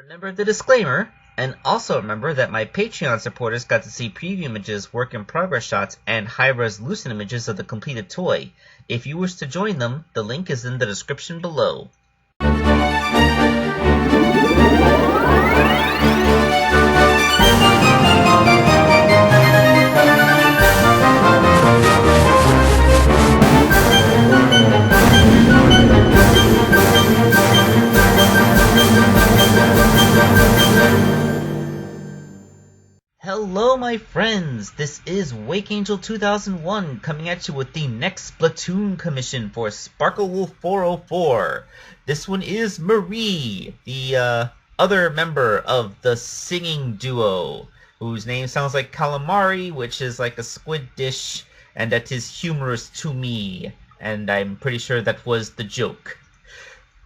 Remember the disclaimer, and also remember that my Patreon supporters got to see preview images, work in progress shots, and high-resolution images of the completed toy. If you wish to join them, the link is in the description below. Hello my friends, this is Wake Angel 2001 coming at you with the next Splatoon commission for Sparklewolf404. This one is Marie, the other member of the singing duo, whose name sounds like calamari, which is like a squid dish, and that is humorous to me, and I'm pretty sure that was the joke.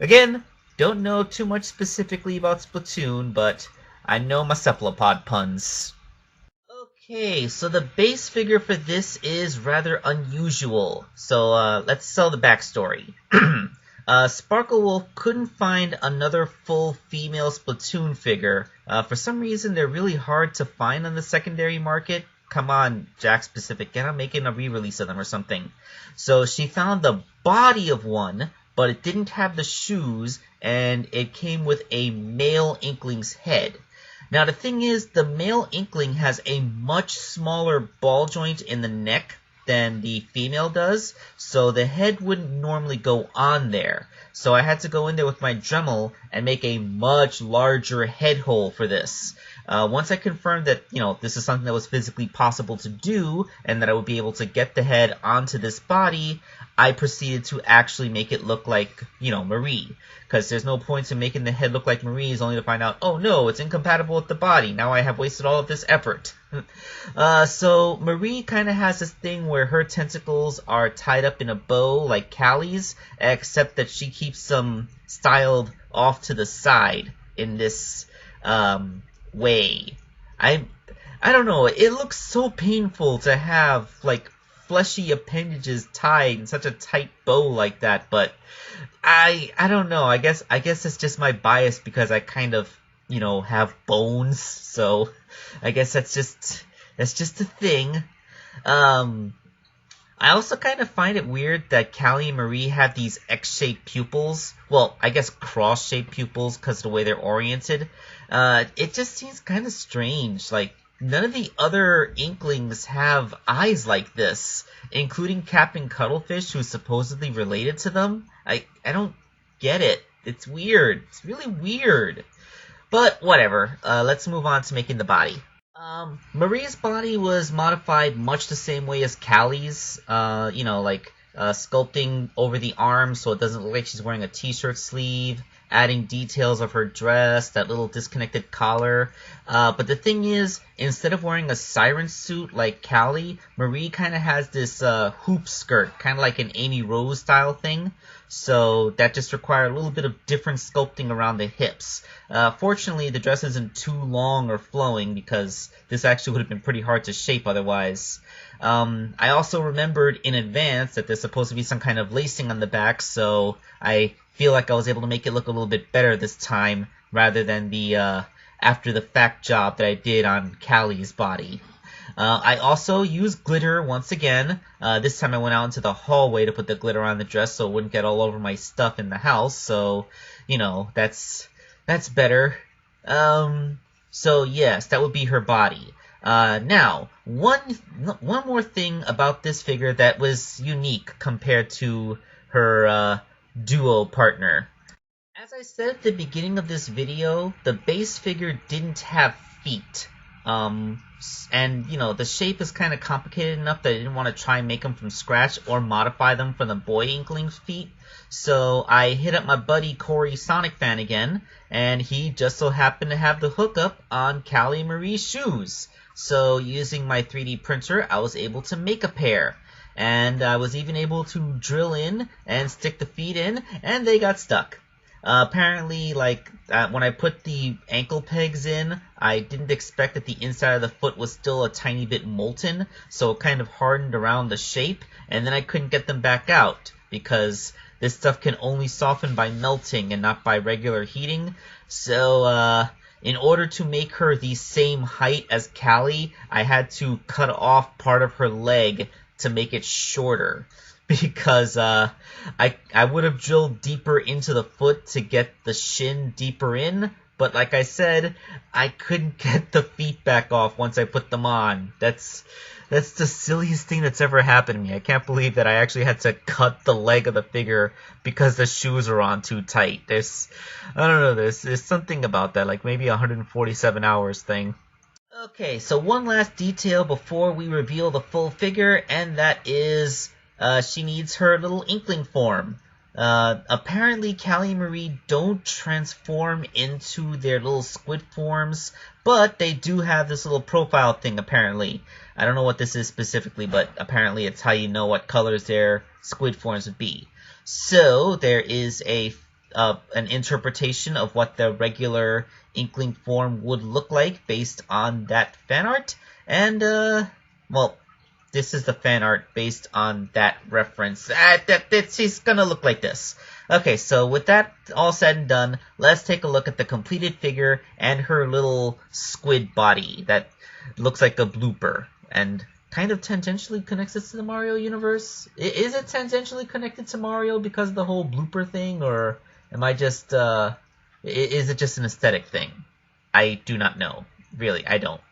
Again, don't know too much specifically about Splatoon, but I know my cephalopod puns. Okay, so the base figure for this is rather unusual. So let's tell the backstory. Sparklewolf couldn't find another full female Splatoon figure. For some reason, they're really hard to find on the secondary market. Come on, Jack Specific, get on making a re-release of them or something. So she found the body of one, but it didn't have the shoes, and it came with a male Inkling's head. Now the thing is, the male Inkling has a much smaller ball joint in the neck than the female does, so the head wouldn't normally go on there. So I had to go in there with my Dremel and make a much larger head hole for this. Once I confirmed that, this is something that was physically possible to do, and that I would be able to get the head onto this body, I proceeded to actually make it look like, Marie. Because there's no point in making the head look like Marie's only to find out, oh no, it's incompatible with the body. Now I have wasted all of this effort. So Marie kind of has this thing where her tentacles are tied up in a bow like Callie's, except that she keeps them styled off to the side in this way. I don't know, it looks so painful to have like fleshy appendages tied in such a tight bow like that, but I don't know, I guess it's just my bias because I kind of, have bones, so I guess that's just a thing. I also kind of find it weird that Callie and Marie have these X-shaped pupils. Well, I guess cross-shaped pupils because of the way they're oriented. It just seems kind of strange. Like, none of the other Inklings have eyes like this, including Captain Cuttlefish, who's supposedly related to them. I don't get it. It's weird. It's really weird. But whatever. Let's move on to making the body. Marie's body was modified much the same way as Callie's, sculpting over the arms so it doesn't look like she's wearing a t-shirt sleeve, adding details of her dress, that little disconnected collar. But the thing is, instead of wearing a siren suit like Callie, Marie kind of has this hoop skirt, kind of like an Amy Rose style thing. So that just required a little bit of different sculpting around the hips. Fortunately, the dress isn't too long or flowing because this actually would have been pretty hard to shape otherwise. I also remembered in advance that there's supposed to be some kind of lacing on the back, so I feel like I was able to make it look a little bit better this time rather than the after-the-fact job that I did on Callie's body. I also used glitter once again. This time I went out into the hallway to put the glitter on the dress so it wouldn't get all over my stuff in the house, so, that's better. So yes, that would be her body. Now, one more thing about this figure that was unique compared to her duo partner. As I said at the beginning of this video, the base figure didn't have feet. And, the shape is kind of complicated enough that I didn't want to try and make them from scratch or modify them from the boy Inkling's feet. So I hit up my buddy Corey Sonic Fan again, and he just so happened to have the hookup on Callie Marie's shoes. So using my 3D printer, I was able to make a pair. And I was even able to drill in and stick the feet in, and they got stuck. Apparently, when I put the ankle pegs in, I didn't expect that the inside of the foot was still a tiny bit molten, so it kind of hardened around the shape, and then I couldn't get them back out, because this stuff can only soften by melting and not by regular heating. So, in order to make her the same height as Callie, I had to cut off part of her leg to make it shorter. Because I would have drilled deeper into the foot to get the shin deeper in, but like I said, I couldn't get the feet back off once I put them on. That's the silliest thing that's ever happened to me. I can't believe that I actually had to cut the leg of the figure because the shoes are on too tight. I don't know, there's something about that, like maybe 147 hours thing. Okay, so one last detail before we reveal the full figure, and that is she needs her little inkling form. Apparently Callie and Marie don't transform into their little squid forms, but they do have this little profile thing apparently. I don't know what this is specifically, but apparently it's how you know what colors their squid forms would be. So there is an interpretation of what the regular inkling form would look like based on that fan art, and well, this is the fan art based on that reference. She's gonna look like this. Okay, so with that all said and done, let's take a look at the completed figure and her little squid body that looks like a blooper and kind of tangentially connects us to the Mario universe. Is it tangentially connected to Mario because of the whole blooper thing, or am I just, is it just an aesthetic thing? I do not know. Really, I don't.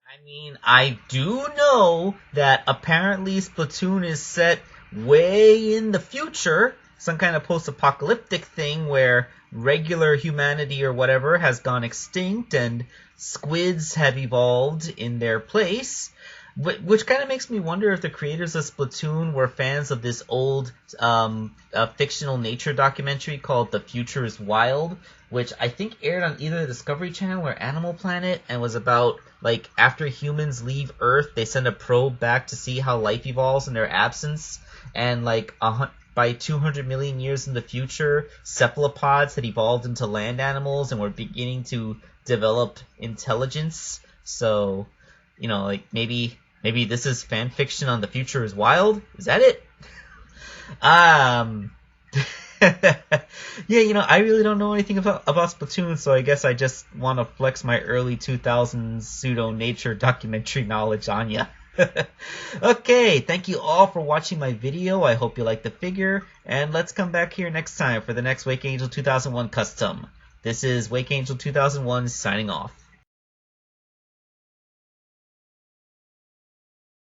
I mean, I do know that apparently Splatoon is set way in the future, some kind of post-apocalyptic thing where regular humanity or whatever has gone extinct and squids have evolved in their place, which kind of makes me wonder if the creators of Splatoon were fans of this old fictional nature documentary called The Future is Wild, which I think aired on either Discovery Channel or Animal Planet and was about, like, after humans leave Earth, they send a probe back to see how life evolves in their absence, and, like, by 200 million years in the future, cephalopods had evolved into land animals and were beginning to develop intelligence. So, you know, like, maybe this is fan fiction on The Future is Wild? Is that it? Yeah, you know, I really don't know anything about Splatoon, so I guess I just want to flex my early 2000s pseudo-nature documentary knowledge on ya. Okay, thank you all for watching my video. I hope you liked the figure, and let's come back here next time for the next Wake Angel 2001 custom. This is Wake Angel 2001 signing off.